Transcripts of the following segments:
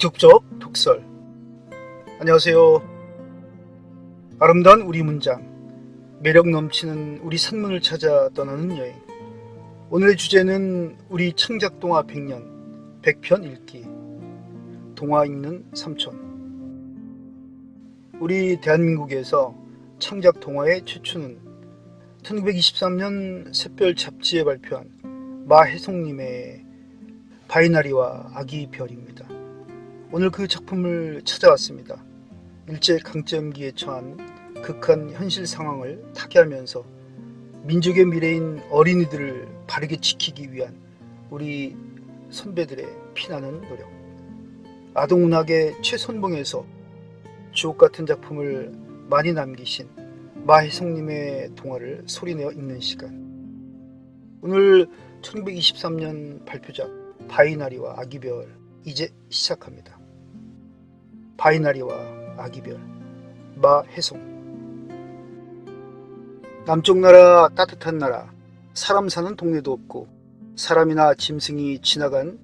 본격적 독설. 안녕하세요. 아름다운 우리 문장, 매력 넘치는 우리 산문을 찾아 떠나는 여행. 오늘의 주제는 우리 창작동화 100년 100편 읽기, 동화 읽는 삼촌. 우리 대한민국에서 창작동화의 최초는 1923년 샛별 잡지에 발표한 마혜송님의 바이나리와 아기 별입니다. 오늘 그 작품을 찾아왔습니다. 일제강점기에 처한 극한 현실 상황을 타개하면서 민족의 미래인 어린이들을 바르게 지키기 위한 우리 선배들의 피나는 노력. 아동문학의 최선봉에서 주옥같은 작품을 많이 남기신 마혜송님의 동화를 소리내어 읽는 시간. 오늘 1923년 발표작 바이나리와 아기별 이제 시작합니다. 바이나리와 아기별, 마혜송. 남쪽 나라, 따뜻한 나라, 사람 사는 동네도 없고 사람이나 짐승이 지나간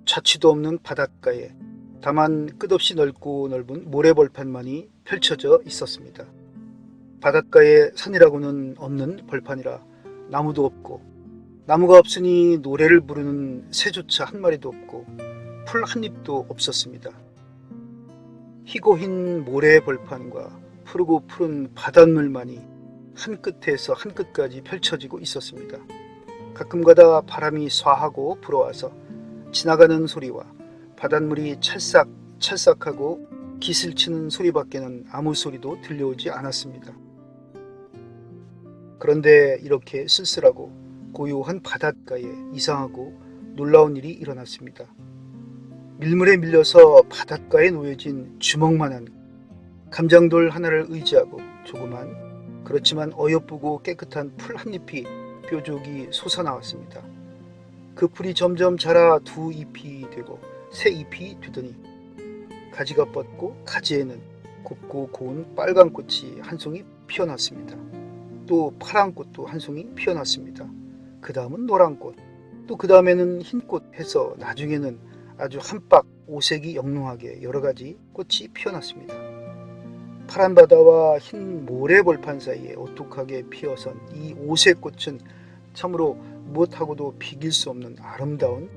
자취도 없는 바닷가에 다만 끝없이 넓고 넓은 모래벌판만이 펼쳐져 있었습니다. 바닷가에 산이라고는 없는 벌판이라 나무도 없고, 나무가 없으니 노래를 부르는 새조차 한 마리도 없고 풀 한 잎도 없었습니다. 희고 흰 모래 벌판과 푸르고 푸른 바닷물만이 한 끝에서 한 끝까지 펼쳐지고 있었습니다. 가끔가다 바람이 쏴하고 불어와서 지나가는 소리와 바닷물이 찰싹찰싹하고 기슬치는 소리밖에는 아무 소리도 들려오지 않았습니다. 그런데 이렇게 쓸쓸하고 고요한 바닷가에 이상하고 놀라운 일이 일어났습니다. 밀물에 밀려서 바닷가에 놓여진 주먹만한 감장돌 하나를 의지하고 조그만, 그렇지만 어여쁘고 깨끗한 풀 한 잎이 뾰족이 솟아나왔습니다. 그 풀이 점점 자라 두 잎이 되고 세 잎이 되더니 가지가 뻗고 가지에는 곱고 고운 빨간 꽃이 한 송이 피어났습니다. 또 파란 꽃도 한 송이 피어났습니다. 그 다음은 노란 꽃, 또 그 다음에는 흰 꽃 해서 나중에는 아주 한박 오색이 영롱하게 여러 가지 꽃이 피어났습니다. 파란 바다와 흰 모래벌판 사이에 오똑하게 피어선 이 오색 꽃은 참으로 무엇하고도 비길 수 없는 아름다운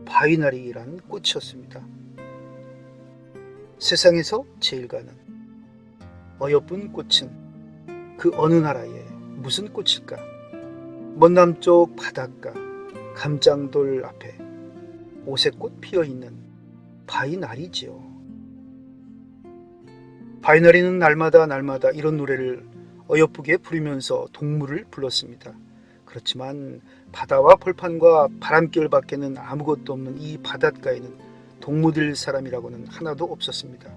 바이나리라는 꽃이었습니다. 세상에서 제일 가는 어여쁜 꽃은 그 어느 나라의 무슨 꽃일까? 먼 남쪽 바닷가 감장돌 앞에 오색꽃 피어있는 바이나리지요. 바이나리는 날마다 이런 노래를 어여쁘게 부르면서 동물을 불렀습니다. 그렇지만 바다와 벌판과 바람결 밖에는 아무것도 없는 이 바닷가에는 동무들 사람이라고는 하나도 없었습니다.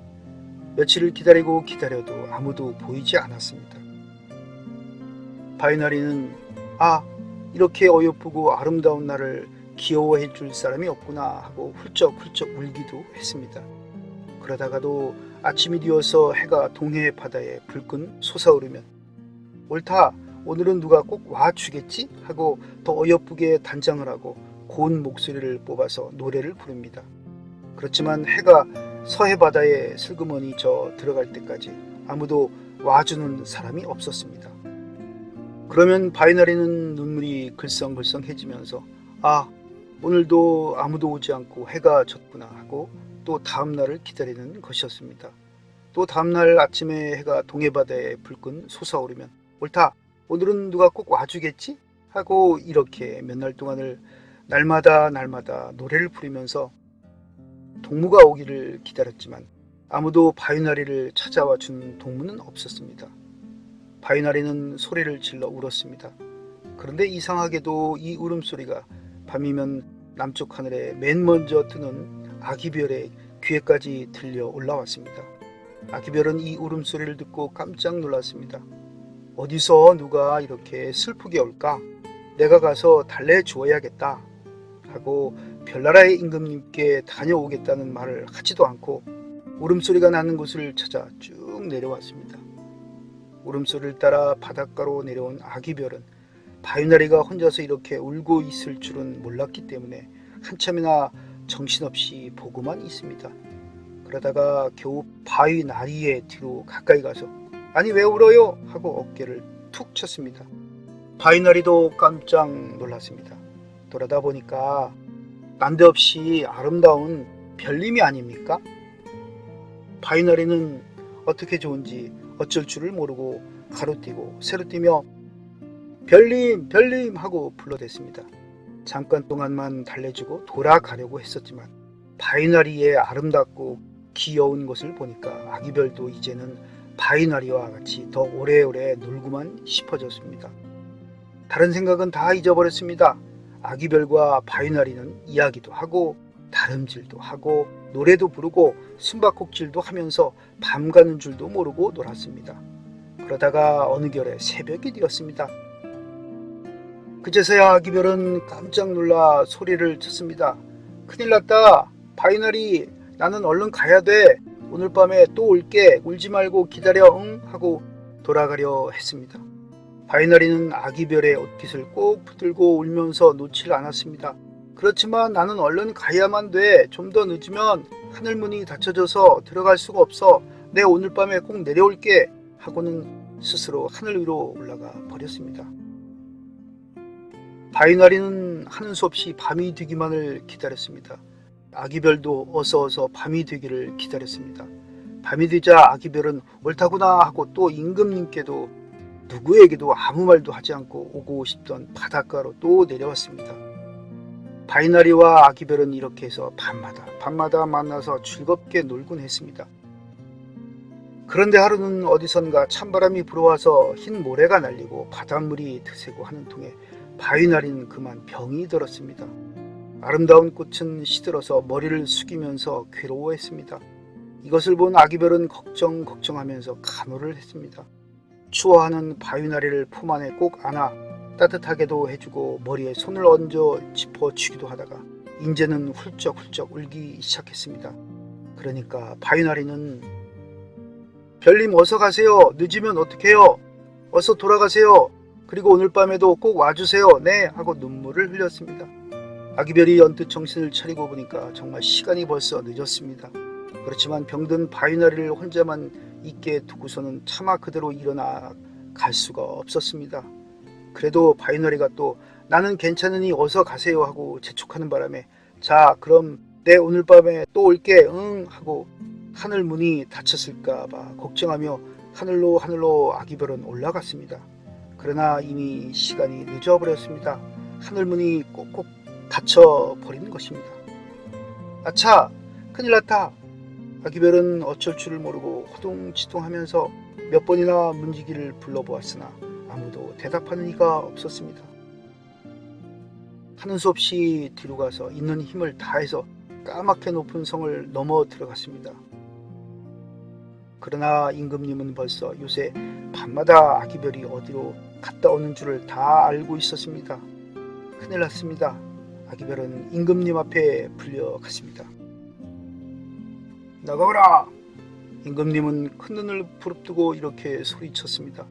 며칠을 기다려도 아무도 보이지 않았습니다. 바이나리는 이렇게 어여쁘고 아름다운 나를 귀여워해 줄 사람이 없구나 하고 훌쩍훌쩍 울기도 했습니다. 그러다가도 아침이 되어서 해가 동해 바다에 불끈 솟아오르면 옳다, 오늘은 누가 꼭 와주겠지 하고 더 어여쁘게 단장을 하고 고운 목소리를 뽑아서 노래를 부릅니다. 그렇지만 해가 서해 바다에 슬그머니 저 들어갈 때까지 아무도 와주는 사람이 없었습니다. 그러면 바이나리는 눈물이 글썽글썽해지면서 오늘도 아무도 오지 않고 해가 졌구나 하고 또 다음날을 기다리는 것이었습니다. 또 다음날 아침에 해가 동해바다에 불끈 솟아오르면 옳다, 오늘은 누가 꼭 와주겠지 하고 이렇게 몇 날 동안을 날마다 노래를 부르면서 동무가 오기를 기다렸지만 아무도 바이나리를 찾아와 준 동무는 없었습니다. 바이나리는 소리를 질러 울었습니다. 그런데 이상하게도 이 울음소리가 밤이면 남쪽 하늘에 맨 먼저 뜨는 아기별의 귀에까지 들려 올라왔습니다. 아기별은 이 울음소리를 듣고 깜짝 놀랐습니다. 어디서 누가 이렇게 슬프게 울까? 내가 가서 달래주어야겠다 하고 별나라의 임금님께 다녀오겠다는 말을 하지도 않고 울음소리가 나는 곳을 찾아 쭉 내려왔습니다. 울음소리를 따라 바닷가로 내려온 아기별은 바이나리가 혼자서 이렇게 울고 있을 줄은 몰랐기 때문에 한참이나 정신없이 보고만 있습니다. 그러다가 겨우 바위나리의 뒤로 가까이 가서 아니 왜 울어요? 하고 어깨를 툭 쳤습니다. 바위나리도 깜짝 놀랐습니다. 돌아다 보니까 난데없이 아름다운 별님이 아닙니까? 바위나리는 어떻게 좋은지 어쩔 줄을 모르고 가로뛰고 세로뛰며 별님 별님 하고 불러댔습니다. 잠깐 동안만 달래주고 돌아가려고 했었지만 바위나리의 아름답고 귀여운 것을 보니까 아기별도 이제는 바위나리와 같이 더 오래오래 놀고만 싶어졌습니다. 다른 생각은 다 잊어버렸습니다. 아기별과 바위나리는 이야기도 하고 다름질도 하고 노래도 부르고 숨바꼭질도 하면서 밤 가는 줄도 모르고 놀았습니다. 그러다가 어느 결에 새벽이 되었습니다. 그제서야 아기별은 깜짝 놀라 소리를 쳤습니다. 큰일 났다. 바위나리, 나는 얼른 가야 돼. 오늘 밤에 또 올게. 울지 말고 기다려. 응? 하고 돌아가려 했습니다. 바위나리는 아기별의 옷깃을 꼭 붙들고 울면서 놓질 않았습니다. 그렇지만 나는 얼른 가야만 돼. 좀 더 늦으면 하늘문이 닫혀져서 들어갈 수가 없어. 내 오늘 밤에 꼭 내려올게. 하고는 스스로 하늘 위로 올라가 버렸습니다. 바위나리는 하는 수 없이 밤이 되기만을 기다렸습니다. 아기별도 어서 밤이 되기를 기다렸습니다. 밤이 되자 아기별은 옳다구나 하고 또 임금님께도 누구에게도 아무 말도 하지 않고 오고 싶던 바닷가로 또 내려왔습니다. 바위나리와 아기별은 이렇게 해서 밤마다 만나서 즐겁게 놀곤 했습니다. 그런데 하루는 어디선가 찬바람이 불어와서 흰 모래가 날리고 바닷물이 드세고 하는 통에 바위나리는 그만 병이 들었습니다. 아름다운 꽃은 시들어서 머리를 숙이면서 괴로워했습니다. 이것을 본 아기별은 걱정하면서 간호를 했습니다. 추워하는 바위나리를 품 안에 꼭 안아 따뜻하게도 해주고 머리에 손을 얹어 짚어주기도 하다가 이제는 훌쩍훌쩍 울기 시작했습니다. 그러니까 바위나리는 별님 어서 가세요. 늦으면 어떡해요. 어서 돌아가세요. 그리고 오늘 밤에도 꼭 와주세요. 네 하고 눈물을 흘렸습니다. 아기별이 언뜻 정신을 차리고 보니까 정말 시간이 벌써 늦었습니다. 그렇지만 병든 바위나리를 혼자만 있게 두고서는 차마 그대로 일어나 갈 수가 없었습니다. 그래도 바위나리가 또 나는 괜찮으니 어서 가세요 하고 재촉하는 바람에 자 그럼 내 오늘 밤에 또 올게 응 하고 하늘 문이 닫혔을까봐 걱정하며 하늘로 아기별은 올라갔습니다. 그러나 이미 시간이 늦어버렸습니다. 하늘문이 꼭꼭 닫혀버린 것입니다. 아차! 큰일 났다! 아기별은 어쩔 줄을 모르고 호둥지둥하면서 몇 번이나 문지기를 불러보았으나 아무도 대답하는 이가 없었습니다. 하는 수 없이 뒤로 가서 있는 힘을 다해서 까맣게 높은 성을 넘어 들어갔습니다. 그러나 임금님은 벌써 요새 밤마다 아기별이 어디로 갔다 오는 줄을 다 알고 있었습니다. 큰일 났습니다. 아기별은 임금님 앞에 불려갔습니다. 나가거라! 임금님은 큰 눈을 부릅뜨고 이렇게 소리쳤습니다.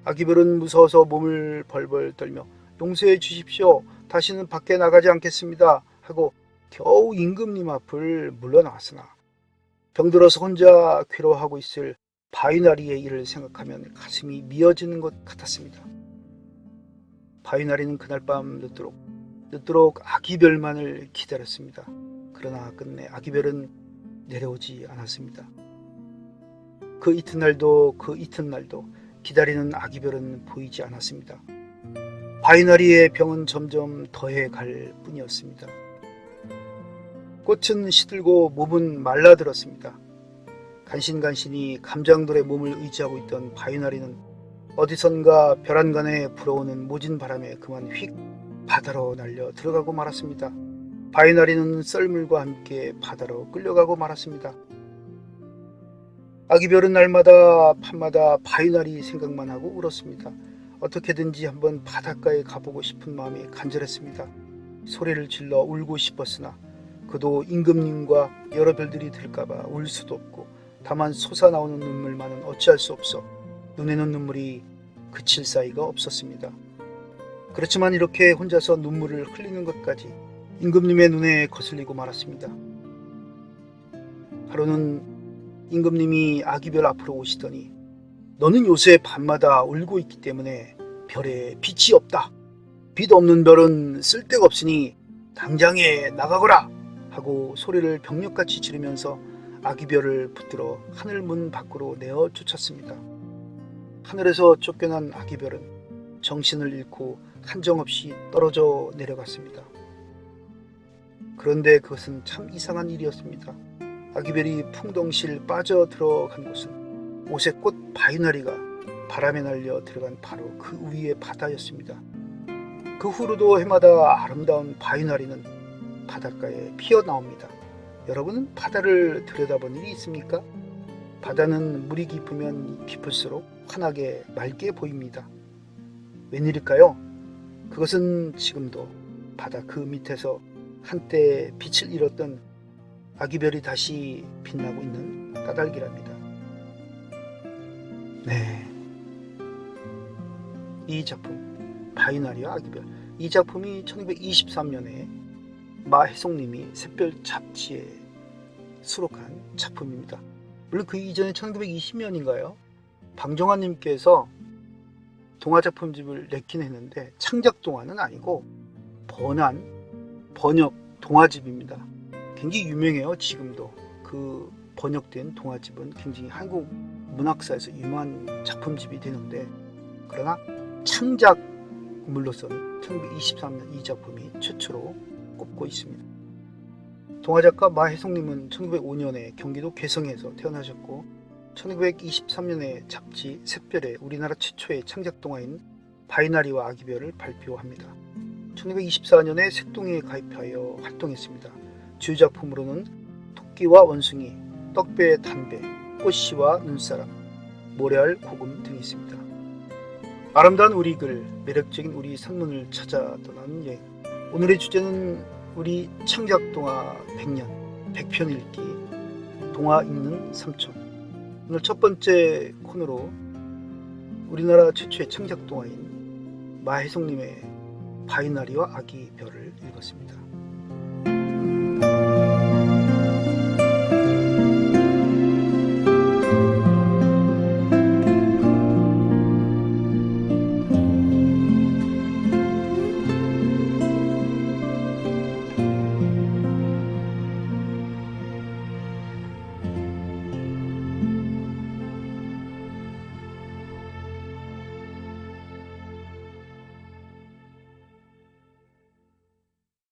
아기별은 무서워서 몸을 벌벌 떨며 용서해 주십시오. 다시는 밖에 나가지 않겠습니다. 하고 겨우 임금님 앞을 물러나왔으나 병들어서 혼자 괴로워하고 있을 바위나리의 일을 생각하면 가슴이 미어지는 것 같았습니다. 바위나리는 그날 밤 늦도록 아기별만을 기다렸습니다. 그러나 끝내 아기별은 내려오지 않았습니다. 그 이튿날도 기다리는 아기별은 보이지 않았습니다. 바위나리의 병은 점점 더해갈 뿐이었습니다. 꽃은 시들고 몸은 말라들었습니다. 간신간신히 감장돌의 몸을 의지하고 있던 바위나리는 어디선가 벼란간에 불어오는 모진 바람에 그만 휙 바다로 날려 들어가고 말았습니다. 바위나리는 썰물과 함께 바다로 끌려가고 말았습니다. 아기별은 날마다 밤마다 바위나리 생각만 하고 울었습니다. 어떻게든지 한번 바닷가에 가보고 싶은 마음이 간절했습니다. 소리를 질러 울고 싶었으나 그도 임금님과 여러 별들이 들까봐 울 수도 없고 다만 솟아나오는 눈물만은 어찌할 수 없어 눈에는 눈물이 그칠 사이가 없었습니다. 그렇지만 이렇게 혼자서 눈물을 흘리는 것까지 임금님의 눈에 거슬리고 말았습니다. 하루는 임금님이 아기별 앞으로 오시더니 너는 요새 밤마다 울고 있기 때문에 별에 빛이 없다. 빛 없는 별은 쓸데가 없으니 당장에 나가거라 하고 소리를 병력같이 지르면서 아기별을 붙들어 하늘 문 밖으로 내어 쫓았습니다. 하늘에서 쫓겨난 아기별은 정신을 잃고 한정없이 떨어져 내려갔습니다. 그런데 그것은 참 이상한 일이었습니다. 아기별이 풍덩실 빠져 들어간 곳은 오색꽃 바위나리가 바람에 날려 들어간 바로 그 위의 바다였습니다. 그 후로도 해마다 아름다운 바위나리는 바닷가에 피어나옵니다. 여러분은 바다를 들여다본 일이 있습니까? 바다는 물이 깊으면 깊을수록 환하게 맑게 보입니다. 웬일일까요? 그것은 지금도 바다 그 밑에서 한때 빛을 잃었던 아기별이 다시 빛나고 있는 까닭이랍니다. 네, 이 작품 바위나리와 아기별, 이 작품이 1923년에 마혜송님이 샛별 잡지에 수록한 작품입니다. 물론 그 이전에 1920년인가요? 방정환님께서 동화작품집을 냈긴 했는데 창작동화는 아니고 번역 동화집입니다. 굉장히 유명해요. 지금도 그 번역된 동화집은 굉장히 한국 문학사에서 유명한 작품집이 되는데, 그러나 창작물로서는 1923년 이 작품이 최초로 꼽고 있습니다. 동화작가 마혜송님은 1905년에 경기도 괴성에서 태어나셨고 1923년에 잡지 샛별에 우리나라 최초의 창작동화인 바위나리와 아기별을 발표합니다. 1924년에 색동이에 가입하여 활동했습니다. 주요작품으로는 토끼와 원숭이, 떡배의 담배, 꽃씨와 눈사람, 모래알 고금 등이 있습니다. 아름다운 우리 글, 매력적인 우리 산문을 찾아 떠나는 여행. 오늘의 주제는 우리 창작동화 100년, 100편 읽기, 동화 읽는 삼촌. 오늘 첫 번째 코너로 우리나라 최초의 창작동화인 마혜송님의 바위나리와 아기별을 읽었습니다.